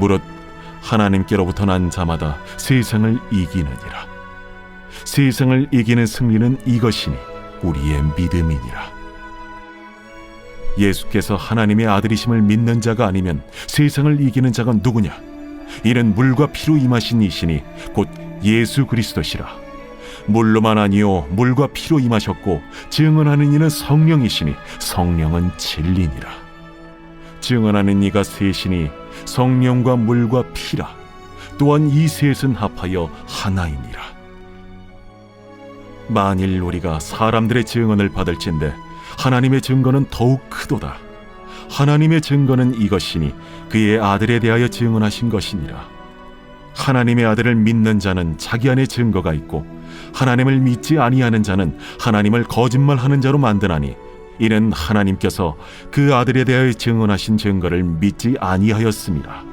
무릇 하나님께로부터 난 자마다 세상을 이기느니라. 세상을 이기는 승리는 이것이니 우리의 믿음이니라. 예수께서 하나님의 아들이심을 믿는 자가 아니면 세상을 이기는 자가 누구냐? 이는 물과 피로 임하신 이시니 곧 예수 그리스도시라. 물로만 아니요 물과 피로 임하셨고 증언하는 이는 성령이시니 성령은 진리니라. 증언하는 이가 셋이니 성령과 물과 피라. 또한 이 셋은 합하여 하나이니라. 만일 우리가 사람들의 증언을 받을진대 하나님의 증거는 더욱 크도다. 하나님의 증거는 이것이니 그의 아들에 대하여 증언하신 것이니라. 하나님의 아들을 믿는 자는 자기 안에 증거가 있고 하나님을 믿지 아니하는 자는 하나님을 거짓말하는 자로 만드나니 이는 하나님께서 그 아들에 대하여 증언하신 증거를 믿지 아니하였습니다.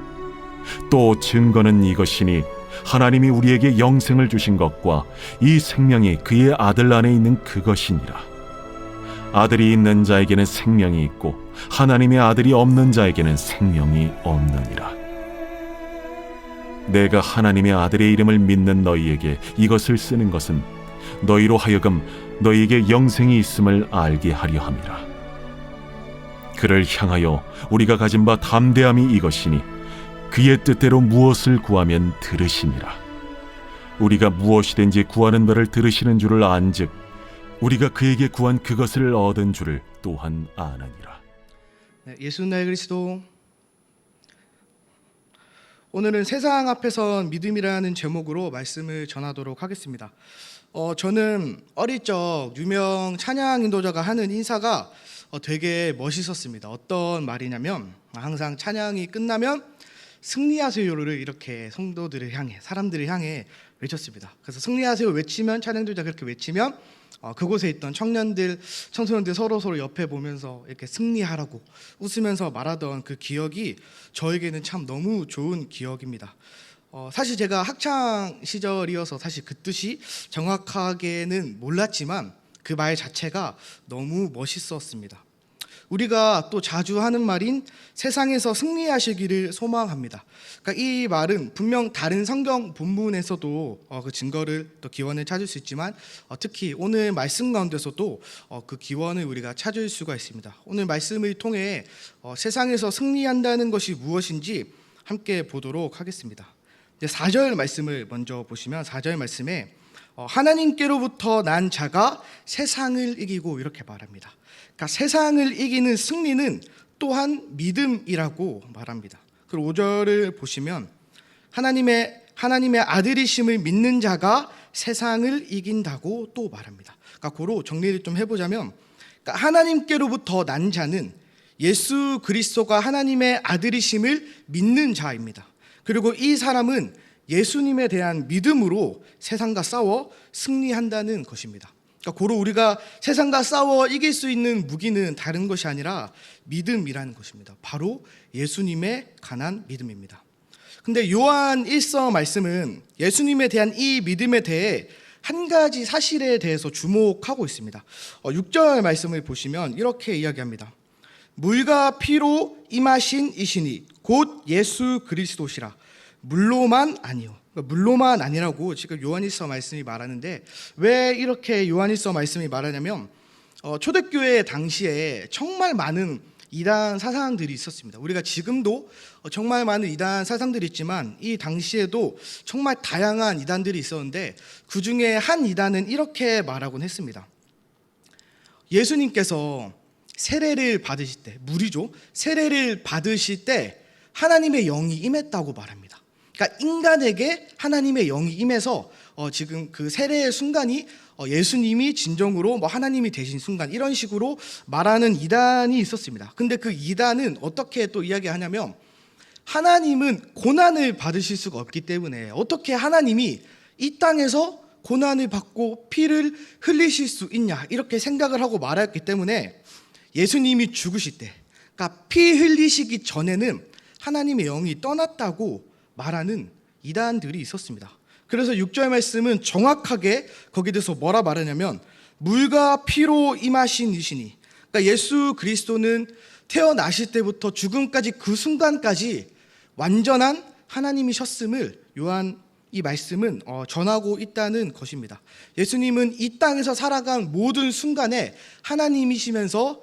또 증거는 이것이니 하나님이 우리에게 영생을 주신 것과 이 생명이 그의 아들 안에 있는 그것이니라. 아들이 있는 자에게는 생명이 있고 하나님의 아들이 없는 자에게는 생명이 없느니라. 내가 하나님의 아들의 이름을 믿는 너희에게 이것을 쓰는 것은 너희로 하여금 너희에게 영생이 있음을 알게 하려 함이라. 그를 향하여 우리가 가진 바 담대함이 이것이니 그의 뜻대로 무엇을 구하면 들으시니라. 우리가 무엇이든지 구하는 바를 들으시는 줄을 안즉 우리가 그에게 구한 그것을 얻은 줄을 또한 아느니라. 예수 나의 그리스도. 오늘은 세상 앞에선 믿음이라는 제목으로 말씀을 전하도록 하겠습니다. 저는 어릴 적 유명 찬양 인도자가 하는 인사가 되게 멋있었습니다. 어떤 말이냐면 항상 찬양이 끝나면 승리하세요를 이렇게 성도들을 향해, 사람들을 향해 외쳤습니다. 그래서 승리하세요 외치면, 찬양 인도자가 그렇게 외치면 그곳에 있던 청년들, 청소년들 서로 옆에 보면서 이렇게 승리하라고 웃으면서 말하던 그 기억이 저에게는 참 너무 좋은 기억입니다. 사실 제가 학창 시절이어서 사실 그 뜻이 정확하게는 몰랐지만 그 말 자체가 너무 멋있었습니다. 우리가 또 자주 하는 말인 세상에서 승리하시기를 소망합니다. 그러니까 이 말은 분명 다른 성경 본문에서도 그 증거를 또 기원을 찾을 수 있지만 특히 오늘 말씀 가운데서도 그 기원을 우리가 찾을 수가 있습니다. 오늘 말씀을 통해 세상에서 승리한다는 것이 무엇인지 함께 보도록 하겠습니다. 4절 말씀을 먼저 보시면 4절 말씀에 하나님께로부터 난 자가 세상을 이기고 이렇게 말합니다. 그러니까 세상을 이기는 승리는 또한 믿음이라고 말합니다. 그리고 5절을 보시면 하나님의 아들이심을 믿는 자가 세상을 이긴다고 또 말합니다. 그러니까 고로 정리를 좀 해보자면 그러니까 하나님께로부터 난 자는 예수 그리스도가 하나님의 아들이심을 믿는 자입니다. 그리고 이 사람은 예수님에 대한 믿음으로 세상과 싸워 승리한다는 것입니다. 그러니까 고로 우리가 세상과 싸워 이길 수 있는 무기는 다른 것이 아니라 믿음이라는 것입니다. 바로 예수님에 관한 믿음입니다. 근데 요한 1서 말씀은 예수님에 대한 이 믿음에 대해 한 가지 사실에 대해서 주목하고 있습니다. 6절 말씀을 보시면 이렇게 이야기합니다. 물과 피로 임하신 이시니 곧 예수 그리스도시라. 물로만 아니요. 물로만 아니라고 지금 요한일서 말씀이 말하는데 왜 이렇게 요한일서 말씀이 말하냐면 초대교회 당시에 정말 많은 이단 사상들이 있었습니다. 우리가 지금도 정말 많은 이단 사상들이 있지만 이 당시에도 정말 다양한 이단들이 있었는데 그 중에 한 이단은 이렇게 말하곤 했습니다. 예수님께서 세례를 받으실 때, 물이죠. 세례를 받으실 때 하나님의 영이 임했다고 말합니다. 그러니까 인간에게 하나님의 영이 임해서 지금 그 세례의 순간이 예수님이 진정으로 하나님이 되신 순간 이런 식으로 말하는 이단이 있었습니다. 근데 그 이단은 어떻게 또 이야기하냐면 하나님은 고난을 받으실 수가 없기 때문에 어떻게 하나님이 이 땅에서 고난을 받고 피를 흘리실 수 있냐 이렇게 생각을 하고 말했기 때문에 예수님이 죽으실 때 그러니까 피 흘리시기 전에는 하나님의 영이 떠났다고 말하는 이단들이 있었습니다. 그래서 6절 말씀은 정확하게 거기에 대해서 뭐라 말하냐면 물과 피로 임하신 이시니 그러니까 예수 그리스도는 태어나실 때부터 죽음까지 그 순간까지 완전한 하나님이셨음을 요한 이 말씀은 전하고 있다는 것입니다. 예수님은 이 땅에서 살아간 모든 순간에 하나님이시면서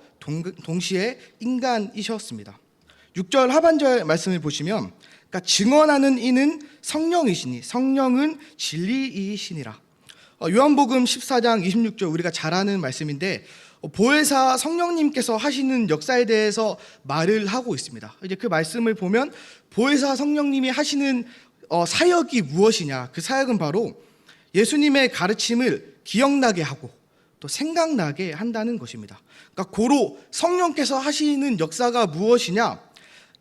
동시에 인간이셨습니다. 6절 하반절 말씀을 보시면 그러니까 증언하는 이는 성령이시니 성령은 진리이시니라. 요한복음 14장 26절 우리가 잘 아는 말씀인데 보혜사 성령님께서 하시는 역사에 대해서 말을 하고 있습니다. 이제 그 말씀을 보면 보혜사 성령님이 하시는 사역이 무엇이냐? 그 사역은 바로 예수님의 가르침을 기억나게 하고 또 생각나게 한다는 것입니다. 그러니까 고로 성령께서 하시는 역사가 무엇이냐?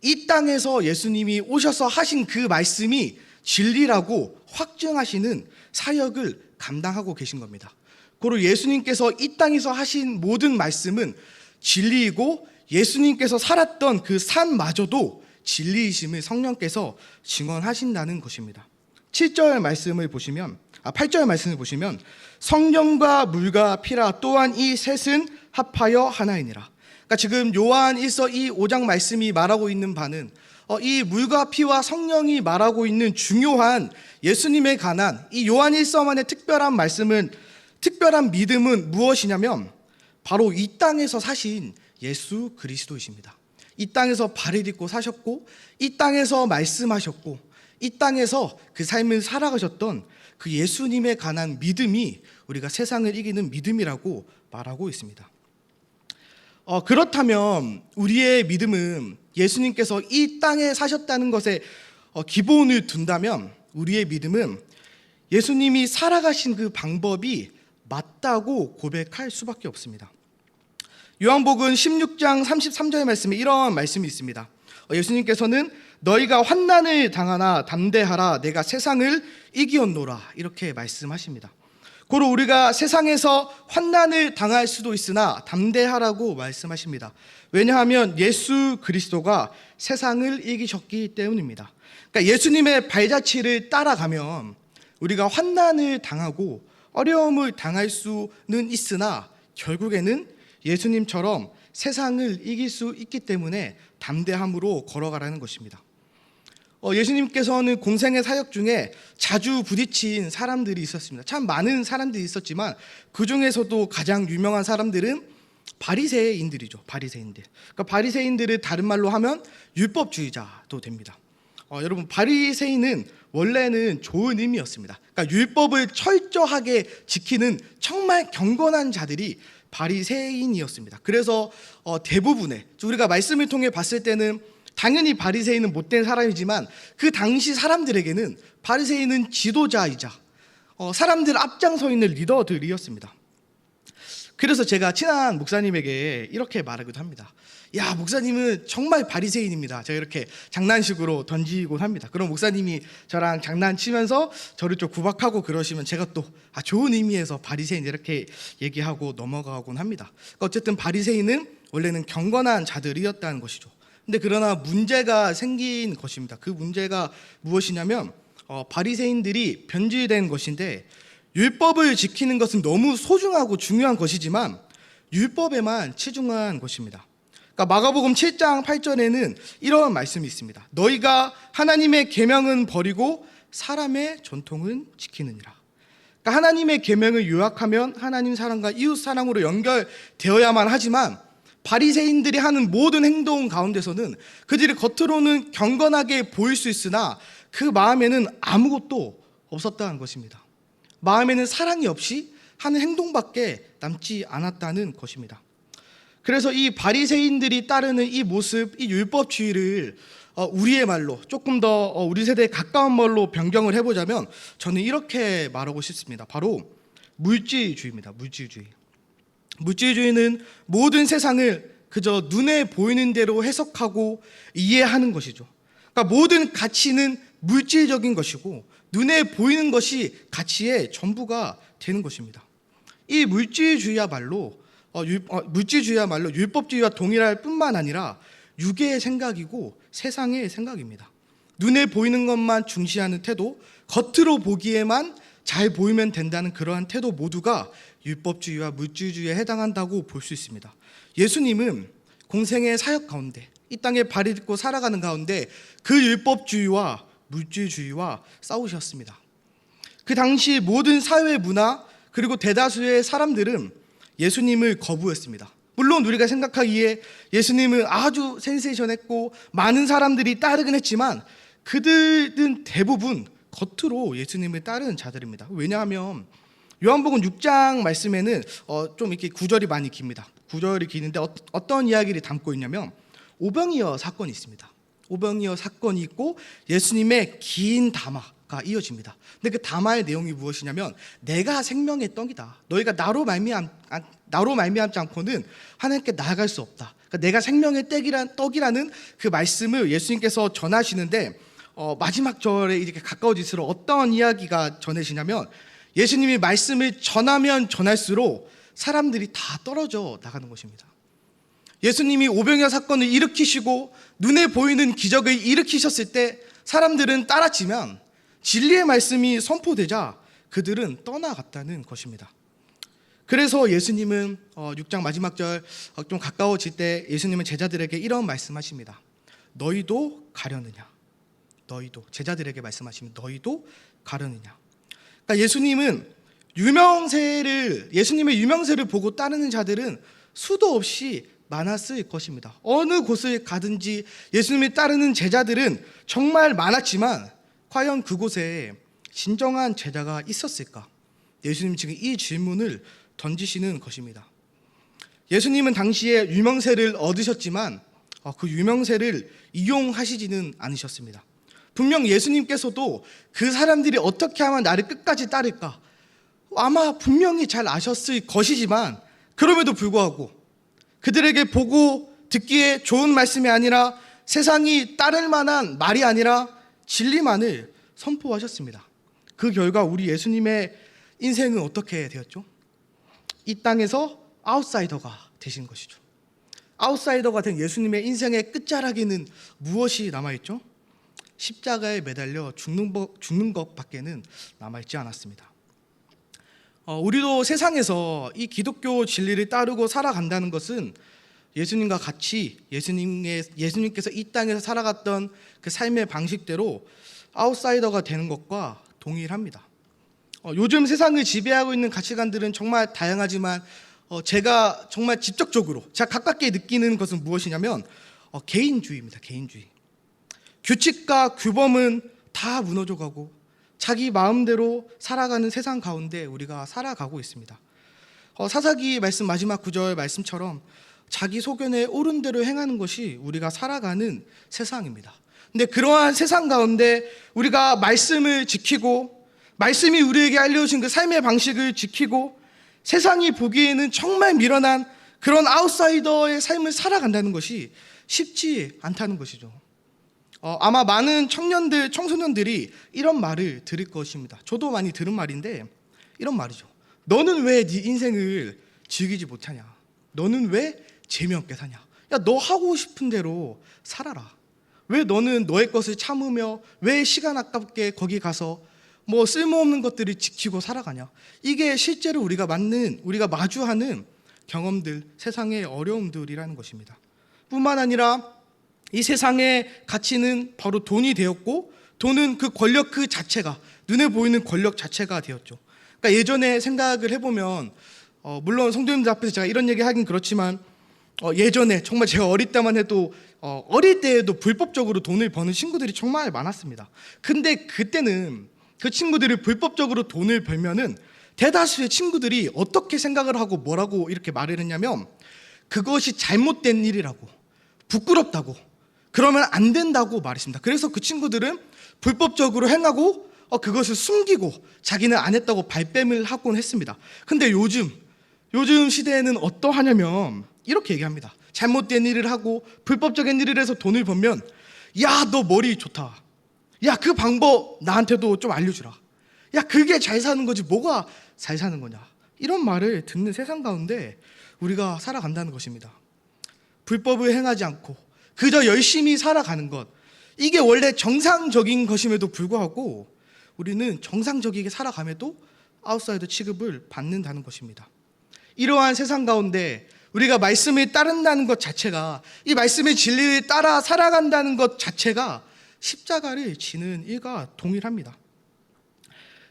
이 땅에서 예수님이 오셔서 하신 그 말씀이 진리라고 확증하시는 사역을 감당하고 계신 겁니다. 고로 예수님께서 이 땅에서 하신 모든 말씀은 진리이고 예수님께서 살았던 그 산마저도 진리이심을 성령께서 증언하신다는 것입니다. 8절 말씀을 보시면 성령과 물과 피라 또한 이 셋은 합하여 하나이니라. 그러니까 지금 요한 1서 이 5장 말씀이 말하고 있는 바는 이 물과 피와 성령이 말하고 있는 중요한 예수님에 관한 이 요한 1서만의 특별한 믿음은 무엇이냐면 바로 이 땅에서 사신 예수 그리스도이십니다. 이 땅에서 발을 딛고 사셨고 이 땅에서 말씀하셨고 이 땅에서 그 삶을 살아가셨던 그 예수님에 관한 믿음이 우리가 세상을 이기는 믿음이라고 말하고 있습니다. 그렇다면 우리의 믿음은 예수님께서 이 땅에 사셨다는 것에 기본을 둔다면 우리의 믿음은 예수님이 살아가신 그 방법이 맞다고 고백할 수밖에 없습니다. 요한복음 16장 33절의 말씀에 이런 말씀이 있습니다. 예수님께서는 너희가 환난을 당하나 담대하라 내가 세상을 이기었노라 이렇게 말씀하십니다. 고로 우리가 세상에서 환난을 당할 수도 있으나 담대하라고 말씀하십니다. 왜냐하면 예수 그리스도가 세상을 이기셨기 때문입니다. 그러니까 예수님의 발자취를 따라가면 우리가 환난을 당하고 어려움을 당할 수는 있으나 결국에는 예수님처럼 세상을 이길 수 있기 때문에 담대함으로 걸어가라는 것입니다. 예수님께서는 공생의 사역 중에 자주 부딪힌 사람들이 있었습니다. 참 많은 사람들이 있었지만 그 중에서도 가장 유명한 사람들은 바리새인들이죠. 바리새인들. 그러니까 바리새인들을 다른 말로 하면 율법주의자도 됩니다. 여러분 바리새인은 원래는 좋은 의미였습니다. 그러니까 율법을 철저하게 지키는 정말 경건한 자들이 바리새인이었습니다. 그래서 대부분의 우리가 말씀을 통해 봤을 때는 당연히 바리새인은 못된 사람이지만 그 당시 사람들에게는 바리새인은 지도자이자 사람들 앞장서 있는 리더들이었습니다. 그래서 제가 친한 목사님에게 이렇게 말하기도 합니다. 야, 목사님은 정말 바리새인입니다. 제가 이렇게 장난식으로 던지곤 합니다. 그럼 목사님이 저랑 장난치면서 저를 좀 구박하고 그러시면 제가 또 좋은 의미에서 바리새인 이렇게 얘기하고 넘어가곤 합니다. 그러니까 어쨌든 바리새인은 원래는 경건한 자들이었다는 것이죠. 근데 그러나 문제가 생긴 것입니다. 그 문제가 무엇이냐면 바리새인들이 변질된 것인데 율법을 지키는 것은 너무 소중하고 중요한 것이지만 율법에만 치중한 것입니다. 그러니까 마가복음 7장 8절에는 이런 말씀이 있습니다. 너희가 하나님의 계명은 버리고 사람의 전통은 지키느니라. 그러니까 하나님의 계명을 요약하면 하나님 사랑과 이웃 사랑으로 연결되어야만 하지만 바리새인들이 하는 모든 행동 가운데서는 그들이 겉으로는 경건하게 보일 수 있으나 그 마음에는 아무것도 없었다는 것입니다. 마음에는 사랑이 없이 하는 행동밖에 남지 않았다는 것입니다. 그래서 이 바리새인들이 따르는 이 모습, 이 율법주의를 우리의 말로 조금 더 우리 세대에 가까운 말로 변경을 해보자면 저는 이렇게 말하고 싶습니다. 바로 물질주의입니다. 물질주의. 물질주의는 모든 세상을 그저 눈에 보이는 대로 해석하고 이해하는 것이죠. 그러니까 모든 가치는 물질적인 것이고 눈에 보이는 것이 가치의 전부가 되는 것입니다. 이 물질주의야말로 율법주의와 동일할 뿐만 아니라 육의 생각이고 세상의 생각입니다. 눈에 보이는 것만 중시하는 태도, 겉으로 보기에만 잘 보이면 된다는 그러한 태도 모두가 율법주의와 물질주의에 해당한다고 볼 수 있습니다. 예수님은 공생의 사역 가운데 이 땅에 발을 딛고 살아가는 가운데 그 율법주의와 물질주의와 싸우셨습니다. 그 당시 모든 사회 문화 그리고 대다수의 사람들은 예수님을 거부했습니다. 물론 우리가 생각하기에 예수님은 아주 센세이션했고 많은 사람들이 따르긴 했지만 그들은 대부분 겉으로 예수님을 따르는 자들입니다. 왜냐하면 요한복음 6장 말씀에는 좀 이렇게 구절이 많이 깁니다. 구절이 기는데 어떤 이야기를 담고 있냐면 오병이어 사건이 있습니다. 오병이어 사건이 있고 예수님의 긴 담화가 이어집니다. 근데 그 담화의 내용이 무엇이냐면 내가 생명의 떡이다. 너희가 나로 말미암지 않고는 하나님께 나아갈 수 없다. 그러니까 내가 생명의 떡이라는 그 말씀을 예수님께서 전하시는데 마지막 절에 이렇게 가까워질수록 어떤 이야기가 전해지냐면 예수님이 말씀을 전하면 전할수록 사람들이 다 떨어져 나가는 것입니다. 예수님이 오병이어 사건을 일으키시고 눈에 보이는 기적을 일으키셨을 때 사람들은 따랐지만 진리의 말씀이 선포되자 그들은 떠나갔다는 것입니다. 그래서 예수님은 6장 마지막 절 좀 가까워질 때 예수님은 제자들에게 이런 말씀하십니다. 너희도 가려느냐? 너희도 제자들에게 말씀하시면 너희도 가려느냐? 그러니까 예수님의 유명세를 보고 따르는 자들은 수도 없이 많았을 것입니다. 어느 곳을 가든지 예수님을 따르는 제자들은 정말 많았지만 과연 그곳에 진정한 제자가 있었을까? 예수님 지금 이 질문을 던지시는 것입니다. 예수님은 당시에 유명세를 얻으셨지만 그 유명세를 이용하시지는 않으셨습니다. 분명 예수님께서도 그 사람들이 어떻게 하면 나를 끝까지 따를까 아마 분명히 잘 아셨을 것이지만 그럼에도 불구하고 그들에게 보고 듣기에 좋은 말씀이 아니라 세상이 따를 만한 말이 아니라 진리만을 선포하셨습니다. 그 결과 우리 예수님의 인생은 어떻게 되었죠? 이 땅에서 아웃사이더가 되신 것이죠. 아웃사이더가 된 예수님의 인생의 끝자락에는 무엇이 남아있죠? 십자가에 매달려 죽는 것밖에는 남아있지 않았습니다. 우리도 세상에서 이 기독교 진리를 따르고 살아간다는 것은 예수님과 같이 예수님께서 이 땅에서 살아갔던 그 삶의 방식대로 아웃사이더가 되는 것과 동일합니다. 요즘 세상을 지배하고 있는 가치관들은 정말 다양하지만 제가 정말 직접적으로 제가 가깝게 느끼는 것은 무엇이냐면 개인주의입니다. 개인주의. 규칙과 규범은 다 무너져가고 자기 마음대로 살아가는 세상 가운데 우리가 살아가고 있습니다. 사사기 말씀 마지막 구절 말씀처럼 자기 소견에 옳은 대로 행하는 것이 우리가 살아가는 세상입니다. 근데 그러한 세상 가운데 우리가 말씀을 지키고 말씀이 우리에게 알려주신 그 삶의 방식을 지키고 세상이 보기에는 정말 미련한 그런 아웃사이더의 삶을 살아간다는 것이 쉽지 않다는 것이죠. 아마 많은 청소년들이 이런 말을 들을 것입니다. 저도 많이 들은 말인데 이런 말이죠. 너는 왜 네 인생을 즐기지 못하냐? 너는 왜 재미없게 사냐? 야, 너 하고 싶은 대로 살아라. 왜 너는 너의 것을 참으며 왜 시간 아깝게 거기 가서 뭐 쓸모없는 것들을 지키고 살아가냐? 이게 실제로 우리가 마주하는 경험들, 세상의 어려움들이라는 것입니다. 뿐만 아니라 이 세상의 가치는 바로 돈이 되었고 돈은 그 권력 그 자체가 눈에 보이는 권력 자체가 되었죠. 그러니까 예전에 생각을 해보면 물론 성도님들 앞에서 제가 이런 얘기 하긴 그렇지만 예전에 정말 제가 어릴 때만 해도 어릴 때에도 불법적으로 돈을 버는 친구들이 정말 많았습니다. 근데 그때는 그 친구들이 불법적으로 돈을 벌면은 대다수의 친구들이 어떻게 생각을 하고 뭐라고 이렇게 말을 했냐면 그것이 잘못된 일이라고 부끄럽다고 그러면 안 된다고 말했습니다. 그래서 그 친구들은 불법적으로 행하고 그것을 숨기고 자기는 안 했다고 발뺌을 하곤 했습니다. 근데 요즘 시대에는 어떠하냐면 이렇게 얘기합니다. 잘못된 일을 하고 불법적인 일을 해서 돈을 벌면 야, 너 머리 좋다. 야, 그 방법 나한테도 좀 알려주라. 야, 그게 잘 사는 거지 뭐가 잘 사는 거냐. 이런 말을 듣는 세상 가운데 우리가 살아간다는 것입니다. 불법을 행하지 않고 그저 열심히 살아가는 것, 이게 원래 정상적인 것임에도 불구하고 우리는 정상적이게 살아감에도 아웃사이더 취급을 받는다는 것입니다. 이러한 세상 가운데 우리가 말씀을 따른다는 것 자체가, 이 말씀의 진리를 따라 살아간다는 것 자체가 십자가를 지는 일과 동일합니다.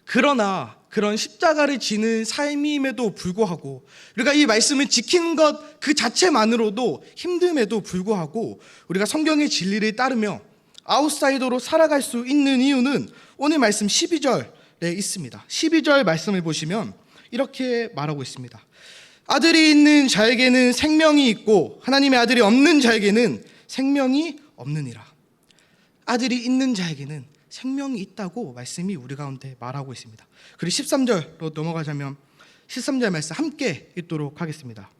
그러나 그런 십자가를 지는 삶임에도 불구하고, 우리가 이 말씀을 지키는 것 그 자체만으로도 힘듦에도 불구하고 우리가 성경의 진리를 따르며 아웃사이더로 살아갈 수 있는 이유는 오늘 말씀 12절에 있습니다. 12절 말씀을 보시면 이렇게 말하고 있습니다. 아들이 있는 자에게는 생명이 있고 하나님의 아들이 없는 자에게는 생명이 없느니라. 아들이 있는 자에게는 생명이 있다고 말씀이 우리 가운데 말하고 있습니다. 그리고 13절로 넘어가자면 13절 말씀 함께 읽도록 하겠습니다.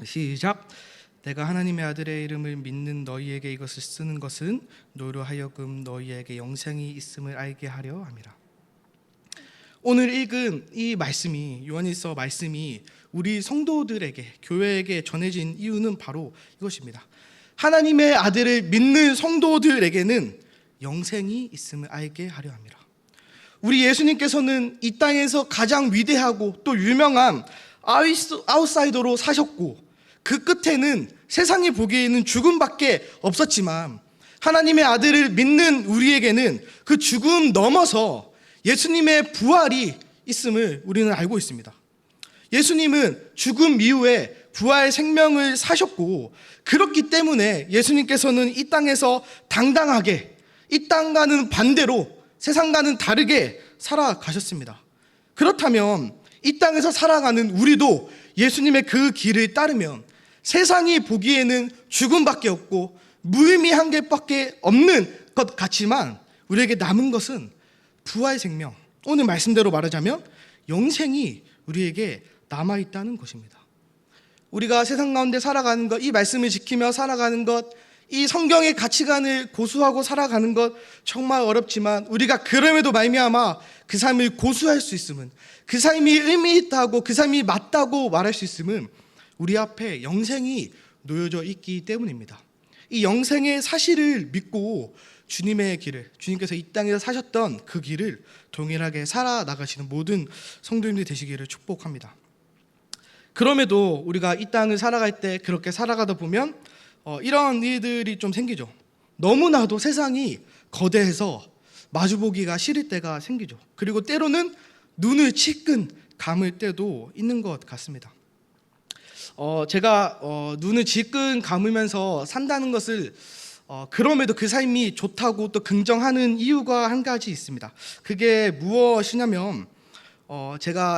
시작. 내가 하나님의 아들의 이름을 믿는 너희에게 이것을 쓰는 것은 너희로 하여금 너희에게 영생이 있음을 알게 하려 함이라. 오늘 읽은 이 말씀이, 요한일서 말씀이 우리 성도들에게, 교회에게 전해진 이유는 바로 이것입니다. 하나님의 아들을 믿는 성도들에게는 영생이 있음을 알게 하려 함이라. 우리 예수님께서는 이 땅에서 가장 위대하고 또 유명한 아웃사이더로 사셨고, 그 끝에는 세상이 보기에는 죽음밖에 없었지만 하나님의 아들을 믿는 우리에게는 그 죽음 넘어서 예수님의 부활이 있음을 우리는 알고 있습니다. 예수님은 죽음 이후에 부활 생명을 사셨고, 그렇기 때문에 예수님께서는 이 땅에서 당당하게 이 땅과는 반대로 세상과는 다르게 살아가셨습니다. 그렇다면 이 땅에서 살아가는 우리도 예수님의 그 길을 따르면 세상이 보기에는 죽음밖에 없고 무의미한 것밖에 없는 것 같지만 우리에게 남은 것은 부활 생명, 오늘 말씀대로 말하자면 영생이 우리에게 남아있다는 것입니다. 우리가 세상 가운데 살아가는 것, 이 말씀을 지키며 살아가는 것, 이 성경의 가치관을 고수하고 살아가는 것 정말 어렵지만 우리가 그럼에도 말미암아 그 삶을 고수할 수 있음은, 그 삶이 의미 있다고, 그 삶이 맞다고 말할 수 있음은 우리 앞에 영생이 놓여져 있기 때문입니다. 이 영생의 사실을 믿고 주님의 길을, 주님께서 이 땅에서 사셨던 그 길을 동일하게 살아나가시는 모든 성도님들이 되시기를 축복합니다. 그럼에도 우리가 이 땅을 살아갈 때 그렇게 살아가다 보면 이런 일들이 좀 생기죠. 너무나도 세상이 거대해서 마주보기가 싫을 때가 생기죠. 그리고 때로는 눈을 찔끔 감을 때도 있는 것 같습니다. 제가 눈을 질끈 감으면서 산다는 것을 그럼에도 그 삶이 좋다고 또 긍정하는 이유가 한 가지 있습니다. 그게 무엇이냐면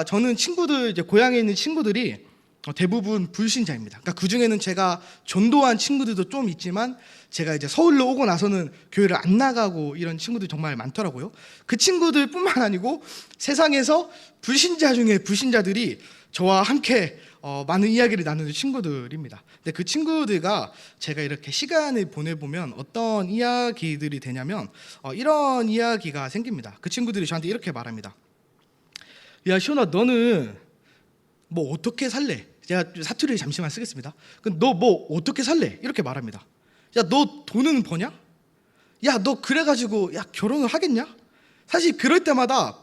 저는 친구들, 이제 고향에 있는 친구들이 대부분 불신자입니다. 그러니까 그 중에는 제가 전도한 친구들도 좀 있지만 제가 이제 서울로 오고 나서는 교회를 안 나가고 이런 친구들이 정말 많더라고요. 그 친구들뿐만 아니고 세상에서 불신자 중에 불신자들이 저와 함께 많은 이야기를 나누는 친구들입니다. 근데 그 친구들과 제가 이렇게 시간을 보내보면 어떤 이야기들이 되냐면 이런 이야기가 생깁니다. 그 친구들이 저한테 이렇게 말합니다. 야, 시온아, 너는 뭐 어떻게 살래? 제가 사투리를 잠시만 쓰겠습니다. 너 뭐 어떻게 살래? 이렇게 말합니다. 야, 너 돈은 버냐? 야, 너 그래가지고 결혼을 하겠냐? 사실 그럴 때마다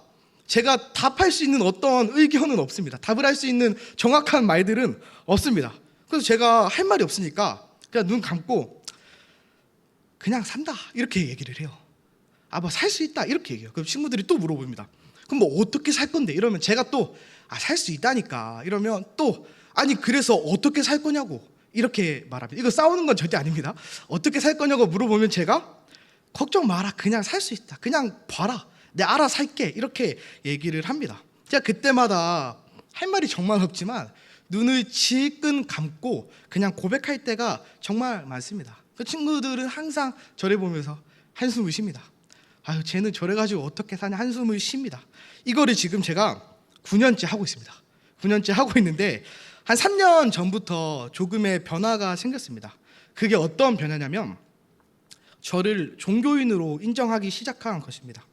제가 답할 수 있는 어떤 의견은 없습니다. 답을 할 수 있는 정확한 말들은 없습니다. 그래서 제가 할 말이 없으니까 그냥 눈 감고 그냥 산다 이렇게 얘기를 해요. 뭐 살 수 있다 이렇게 얘기해요. 그럼 친구들이 또 물어봅니다. 그럼 뭐 어떻게 살 건데? 이러면 제가 또 살 수 있다니까 이러면 또 아니 그래서 어떻게 살 거냐고 이렇게 말합니다. 이거 싸우는 건 절대 아닙니다. 어떻게 살 거냐고 물어보면 제가 걱정 마라, 그냥 살 수 있다, 그냥 봐라, 내 알아 살게 이렇게 얘기를 합니다. 제가 그때마다 할 말이 정말 없지만 눈을 질끈 감고 그냥 고백할 때가 정말 많습니다. 그 친구들은 항상 저를 보면서 한숨을 쉽니다. 아유, 쟤는 저래가지고 어떻게 사냐 한숨을 쉽니다. 이거를 지금 제가 9년째 하고 있습니다. 9년째 하고 있는데 한 3년 전부터 조금의 변화가 생겼습니다. 그게 어떤 변화냐면 저를 종교인으로 인정하기 시작한 것입니다.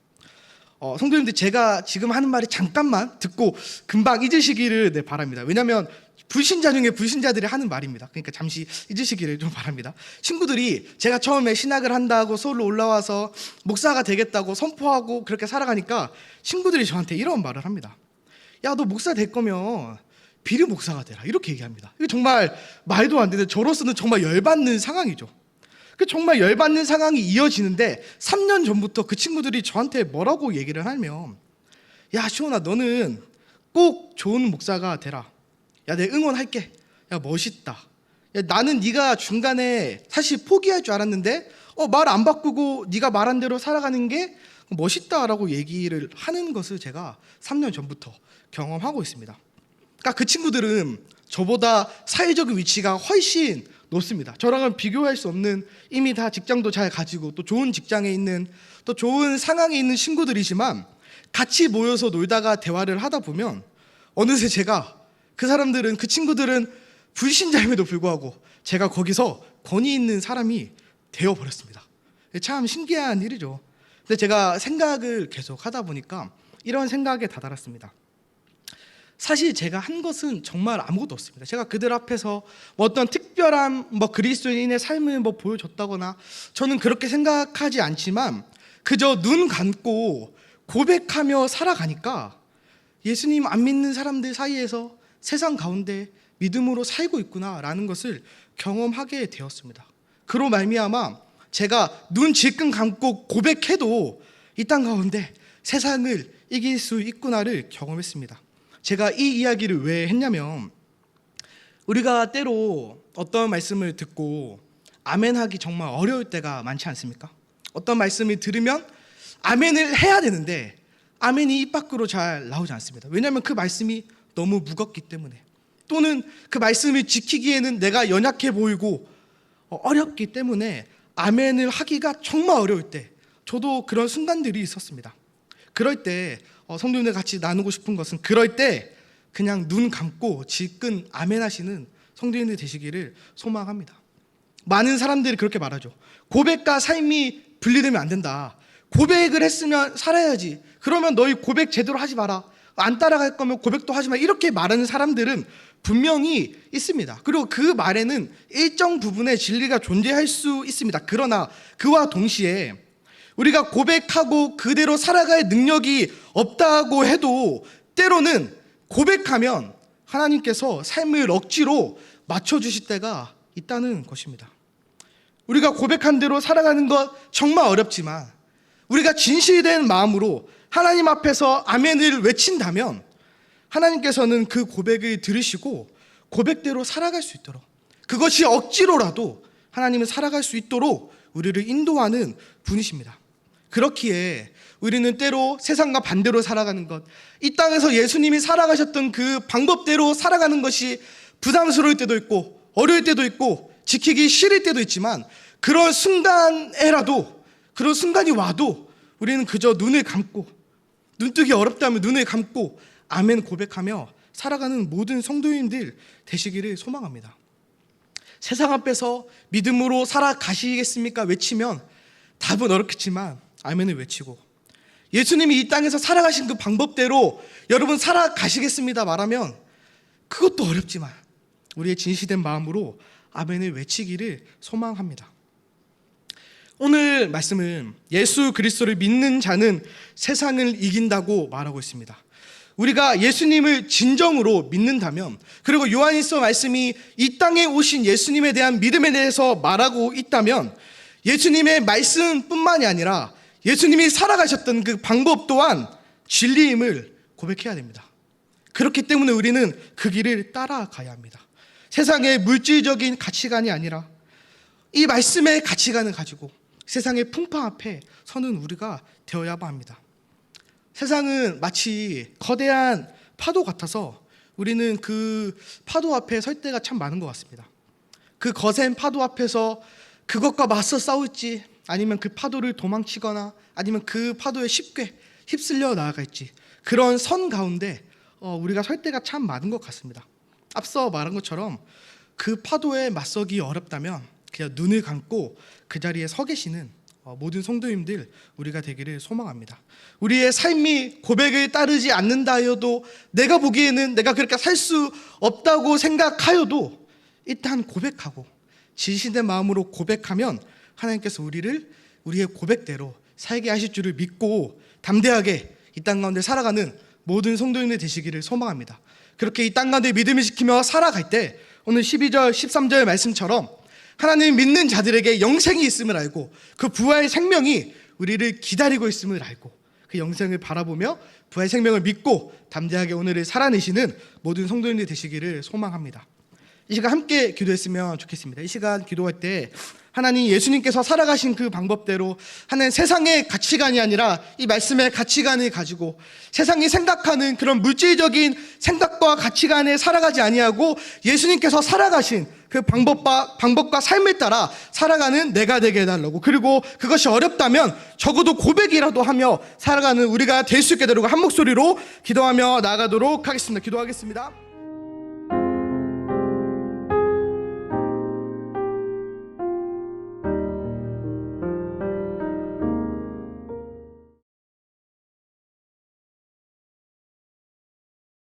성도님들, 제가 지금 하는 말이 잠깐만 듣고 금방 잊으시기를 바랍니다. 왜냐하면 불신자 중에 불신자들이 하는 말입니다. 그러니까 잠시 잊으시기를 좀 바랍니다. 친구들이 제가 처음에 신학을 한다고 서울로 올라와서 목사가 되겠다고 선포하고 그렇게 살아가니까 친구들이 저한테 이런 말을 합니다. 야, 너 목사 될 거면 비료 목사가 되라 이렇게 얘기합니다. 이거 정말 말도 안 되는데 저로서는 정말 열받는 상황이죠. 그 정말 열받는 상황이 이어지는데 3년 전부터 그 친구들이 저한테 뭐라고 얘기를 하면 야 시원아 너는 꼭 좋은 목사가 되라. 야 내가 응원할게. 야 멋있다. 야, 나는 네가 중간에 사실 포기할 줄 알았는데 말 안 바꾸고 네가 말한 대로 살아가는 게 멋있다라고 얘기를 하는 것을 제가 3년 전부터 경험하고 있습니다. 그러니까 그 친구들은 저보다 사회적인 위치가 훨씬 높습니다. 저랑은 비교할 수 없는 이미 다 직장도 잘 가지고 또 좋은 직장에 있는 또 좋은 상황에 있는 친구들이지만 같이 모여서 놀다가 대화를 하다 보면 어느새 제가 그 사람들은 그 친구들은 불신자임에도 불구하고 제가 거기서 권위 있는 사람이 되어버렸습니다. 참 신기한 일이죠. 근데 제가 생각을 계속 하다 보니까 이런 생각에 다다랐습니다. 사실 제가 한 것은 정말 아무것도 없습니다. 제가 그들 앞에서 어떤 특별한 그리스도인의 삶을 보여줬다거나 저는 그렇게 생각하지 않지만 그저 눈 감고 고백하며 살아가니까 예수님 안 믿는 사람들 사이에서 세상 가운데 믿음으로 살고 있구나라는 것을 경험하게 되었습니다. 그로 말미암아 제가 눈 질끈 감고 고백해도 이 땅 가운데 세상을 이길 수 있구나를 경험했습니다. 제가 이 이야기를 왜 했냐면 우리가 때로 어떤 말씀을 듣고 아멘하기 정말 어려울 때가 많지 않습니까? 어떤 말씀을 들으면 아멘을 해야 되는데 아멘이 입 밖으로 잘 나오지 않습니다. 왜냐하면 그 말씀이 너무 무겁기 때문에 또는 그 말씀을 지키기에는 내가 연약해 보이고 어렵기 때문에 아멘을 하기가 정말 어려울 때 저도 그런 순간들이 있었습니다. 그럴 때 성도님들 같이 나누고 싶은 것은 그럴 때 그냥 눈 감고 질끈 아멘 하시는 성도님들 되시기를 소망합니다. 많은 사람들이 그렇게 말하죠. 고백과 삶이 분리되면 안 된다. 고백을 했으면 살아야지. 그러면 너희 고백 제대로 하지 마라. 안 따라갈 거면 고백도 하지 마. 이렇게 말하는 사람들은 분명히 있습니다. 그리고 그 말에는 일정 부분의 진리가 존재할 수 있습니다. 그러나 그와 동시에 우리가 고백하고 그대로 살아갈 능력이 없다고 해도 때로는 고백하면 하나님께서 삶을 억지로 맞춰주실 때가 있다는 것입니다. 우리가 고백한 대로 살아가는 것 정말 어렵지만 우리가 진실된 마음으로 하나님 앞에서 아멘을 외친다면 하나님께서는 그 고백을 들으시고 고백대로 살아갈 수 있도록 그것이 억지로라도 하나님은 살아갈 수 있도록 우리를 인도하는 분이십니다. 그렇기에 우리는 때로 세상과 반대로 살아가는 것, 이 땅에서 예수님이 살아가셨던 그 방법대로 살아가는 것이 부담스러울 때도 있고 어려울 때도 있고 지키기 싫을 때도 있지만 그런 순간에라도 그런 순간이 와도 우리는 그저 눈을 감고 눈뜨기 어렵다면 눈을 감고 아멘 고백하며 살아가는 모든 성도님들 되시기를 소망합니다. 세상 앞에서 믿음으로 살아가시겠습니까? 외치면 답은 어렵겠지만 아멘을 외치고 예수님이 이 땅에서 살아가신 그 방법대로 여러분 살아가시겠습니다 말하면 그것도 어렵지만 우리의 진실된 마음으로 아멘을 외치기를 소망합니다. 오늘 말씀은 예수 그리스도를 믿는 자는 세상을 이긴다고 말하고 있습니다. 우리가 예수님을 진정으로 믿는다면 그리고 요한일서 말씀이 이 땅에 오신 예수님에 대한 믿음에 대해서 말하고 있다면 예수님의 말씀뿐만이 아니라 예수님이 살아가셨던 그 방법 또한 진리임을 고백해야 됩니다. 그렇기 때문에 우리는 그 길을 따라가야 합니다. 세상의 물질적인 가치관이 아니라 이 말씀의 가치관을 가지고 세상의 풍파 앞에 서는 우리가 되어야만 합니다. 세상은 마치 거대한 파도 같아서 우리는 그 파도 앞에 설 때가 참 많은 것 같습니다. 그 거센 파도 앞에서 그것과 맞서 싸울지 아니면 그 파도를 도망치거나 아니면 그 파도에 쉽게 휩쓸려 나아갈지 그런 선 가운데 우리가 설 때가 참 많은 것 같습니다. 앞서 말한 것처럼 그 파도에 맞서기 어렵다면 그냥 눈을 감고 그 자리에 서 계시는 모든 성도님들 우리가 되기를 소망합니다. 우리의 삶이 고백을 따르지 않는다 하여도 내가 보기에는 내가 그렇게 살 수 없다고 생각하여도 일단 고백하고 진실된 마음으로 고백하면 하나님께서 우리의 고백대로 살게 하실 줄을 믿고 담대하게 이 땅 가운데 살아가는 모든 성도님들 되시기를 소망합니다. 그렇게 이 땅 가운데 믿음을 지키며 살아갈 때 오늘 12절 13절 말씀처럼 하나님 믿는 자들에게 영생이 있음을 알고 그 부활 생명이 우리를 기다리고 있음을 알고 그 영생을 바라보며 부활 생명을 믿고 담대하게 오늘을 살아내시는 모든 성도님들 되시기를 소망합니다. 이 시간 함께 기도했으면 좋겠습니다. 이 시간 기도할 때 하나님 예수님께서 살아가신 그 방법대로 하는 세상의 가치관이 아니라 이 말씀의 가치관을 가지고 세상이 생각하는 그런 물질적인 생각과 가치관에 살아가지 아니하고 예수님께서 살아가신 그 방법과 삶을 따라 살아가는 내가 되게 해달라고, 그리고 그것이 어렵다면 적어도 고백이라도 하며 살아가는 우리가 될 수 있게 되도록 한 목소리로 기도하며 나아가도록 하겠습니다. 기도하겠습니다.